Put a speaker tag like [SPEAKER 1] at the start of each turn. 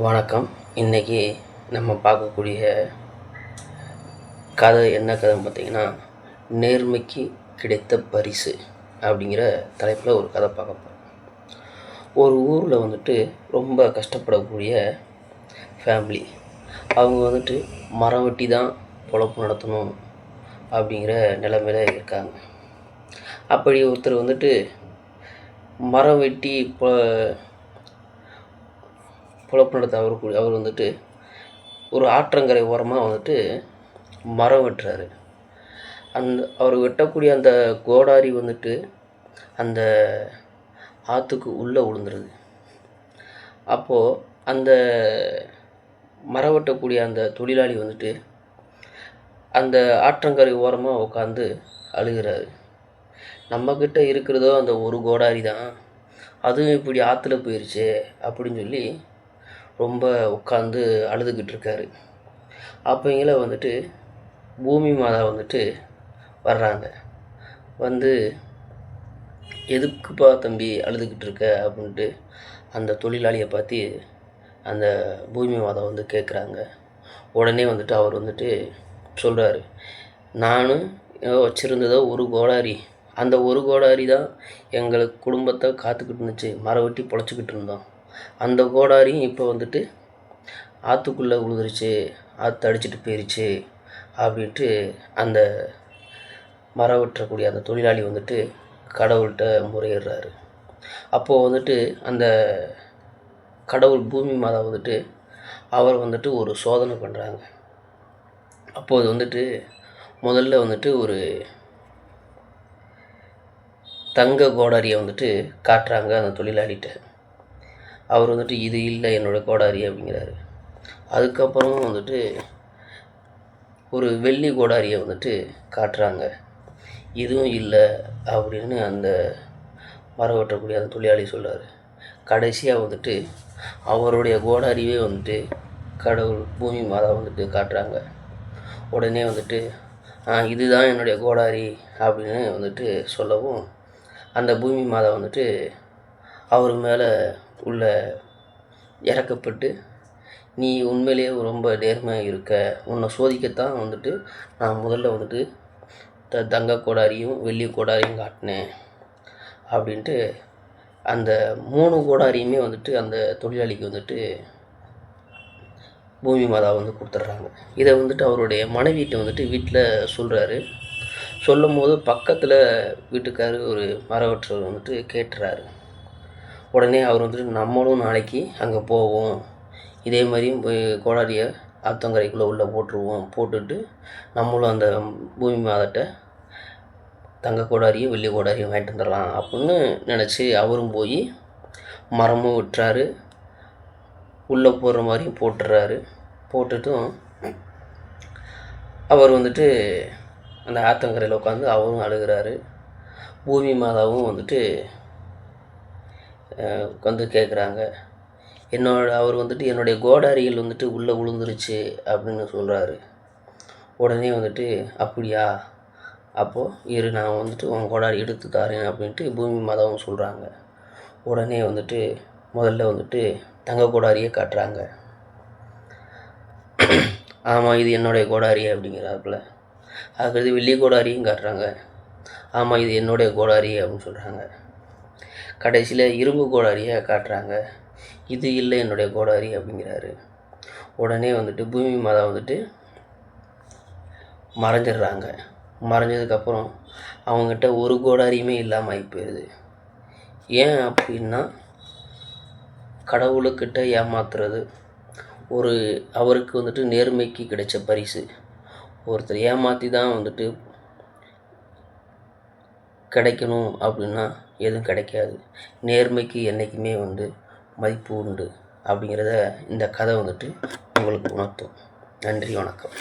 [SPEAKER 1] வணக்கம். இன்றைக்கி நம்ம பார்க்கக்கூடிய கதை என்ன கதைன்னு பார்த்திங்கன்னா, நேர்மைக்கு கிடைத்த பரிசு அப்படிங்கிற தலைப்பில் ஒரு கதை பார்க்க போகிறோம். ஒரு ஊரில் ரொம்ப கஷ்டப்படக்கூடிய ஃபேமிலி. அவங்க மரம் வெட்டி தான் பொழப்பு நடத்தணும் அப்படிங்கிற நிலைமையில் இருக்காங்க. அப்படி ஒருத்தர் மரம் வெட்டி பொழப்பு நடத்த அவர் ஒரு ஆற்றங்கரை ஓரமாக மரம் வெட்டுறாரு. அவர் வெட்டக்கூடிய அந்த கோடாரி அந்த ஆற்றுக்கு உள்ளே விழுந்துருது. அப்போது அந்த மரம் வெட்டக்கூடிய அந்த தொழிலாளி அந்த ஆற்றங்கரை ஓரமாக உட்காந்து அழுகிறாரு. நம்மக்கிட்ட இருக்கிறதோ அந்த ஒரு கோடாரி தான், அதுவும் இப்படி ஆற்றுல போயிடுச்சே அப்படின்னு சொல்லி ரொம்ப உட்காந்து அழுதுகிட்டு இருக்காரு. அப்போங்கள பூமி மாதா வர்றாங்க. எதுக்குப்பா தம்பி அழுதுகிட்டு இருக்க அப்படின்ட்டு அந்த தொழிலாளியை பார்த்து அந்த பூமி மாதா கேட்குறாங்க. உடனே அவர் சொல்கிறாரு, நானும் வச்சுருந்ததோ ஒரு கோடாரி, அந்த ஒரு கோடாரி தான் எங்களுக்கு குடும்பத்தை காத்துக்கிட்டு இருந்துச்சு, மரம் வெட்டி பொழைச்சிக்கிட்டு இருந்தோம். அந்த கோடாரியும் இப்போ ஆற்றுக்குள்ளே விழுந்துருச்சு, ஆற்று அடிச்சிட்டு போயிடுச்சு அப்படின்ட்டு அந்த மரம் வெட்டக்கூடிய அந்த தொழிலாளி கடவுள்கிட்ட முறையிடுறாரு. அப்போது அந்த கடவுள் பூமி மாதா அவர் ஒரு சோதனை பண்ணுறாங்க. அப்போது முதல்ல ஒரு தங்க கோடாரியை காட்டுறாங்க அந்த தொழிலாளிகிட்ட. அவர் இது இல்லை என்னோடய கோடாரி அப்படிங்கிறாரு. அதுக்கப்புறம் ஒரு வெள்ளி கோடாரியை காட்டுறாங்க. இதுவும் இல்லை அப்படின்னு அந்த மரம் வெட்டக்கூடிய அந்த தொழிலாளி சொல்கிறார். கடைசியாக அவருடைய கோடாரியே கடவுள் பூமி மாதா காட்டுறாங்க. உடனே இதுதான் என்னுடைய கோடாரி அப்படின்னு சொல்லவும் அந்த பூமி மாதா அவர் மேலே உள்ள இறக்கப்பட்டு, நீ உண்மையிலேயே ரொம்ப நேர்மையாக இருக்க, உன்னை சோதிக்கத்தான் நான் முதல்ல தங்க கோடாரியும் வெள்ளி கோடாரியும் காட்டினேன் அப்படின்ட்டு அந்த 3 கோடாரியுமே அந்த தொழிலாளிக்கு பூமி மாதா கொடுத்துட்றாங்க. இதை அவருடைய மனைவிட்ட வீட்டில் சொல்கிறாரு. சொல்லும் போது பக்கத்தில் வீட்டுக்காரர் ஒரு மரம் வெட்டுறவர் கேட்டுறாரு. உடனே அவர் நம்மளும் நாளைக்கு அங்கே போவோம், இதே மாதிரியும் போய் கோடாரியை ஆற்றங்கரைக்குள்ளே உள்ளே போட்டுருவோம், போட்டுட்டு நம்மளும் அந்த பூமி மாதாட்ட தங்க கோடாரியும் வெள்ளி கோடாரியும் வாங்கிட்டு வந்துடலாம் அப்படின்னு நினச்சி அவரும் போய் மரமும் வெட்டுறாரு, உள்ளே போடுற மாதிரியும் போட்டுடுறாரு. போட்டுட்டும் அவர் அந்த ஆற்றங்கரையில் உட்காந்து அவரும் அழுகிறாரு. பூமி மாதாவும் கேட்குறாங்க. அவர் என்னுடைய கோடாரிகள் உள்ளே விழுந்துருச்சு அப்படின்னு சொல்கிறாரு. உடனே அப்படியா, அப்போது இரு நான் உன் கோடாரி எடுத்து தரேன் அப்படின்ட்டு பூமி மாதாவும் சொல்கிறாங்க. உடனே முதல்ல தங்க கோடாரியே காட்டுறாங்க. ஆமாம், இது என்னுடைய கோடாரி அப்படிங்கிறாப்புல. அதுக்கடுத்து வெள்ளி கோடாரியும் காட்டுறாங்க. ஆமாம், இது என்னுடைய கோடாரி அப்படின்னு சொல்கிறாங்க. கடைசியில் இரும்பு கோடாரியை காட்டுறாங்க. இது இல்லை என்னுடைய கோடாரி அப்படிங்கிறாரு. உடனே பூமி மாதா மறைஞ்சிடுறாங்க. மறைஞ்சதுக்கப்புறம் அவங்ககிட்ட ஒரு கோடாரியுமே இல்லாமல் ஆகி போயிடுது. ஏன் அப்படின்னா, கடவுளுக்கிட்ட ஏமாத்துறது அவருக்கு நேர்மைக்கு கிடைச்ச பரிசு. ஒருத்தர் ஏமாற்றி தான் கிடைக்கணும் அப்படின்னா எதுவும் கிடைக்காது. நேர்மைக்கு என்றைக்குமே மதிப்பு உண்டு அப்படிங்கிறத இந்த கதை உங்களுக்கு உணர்த்தும். நன்றி, வணக்கம்.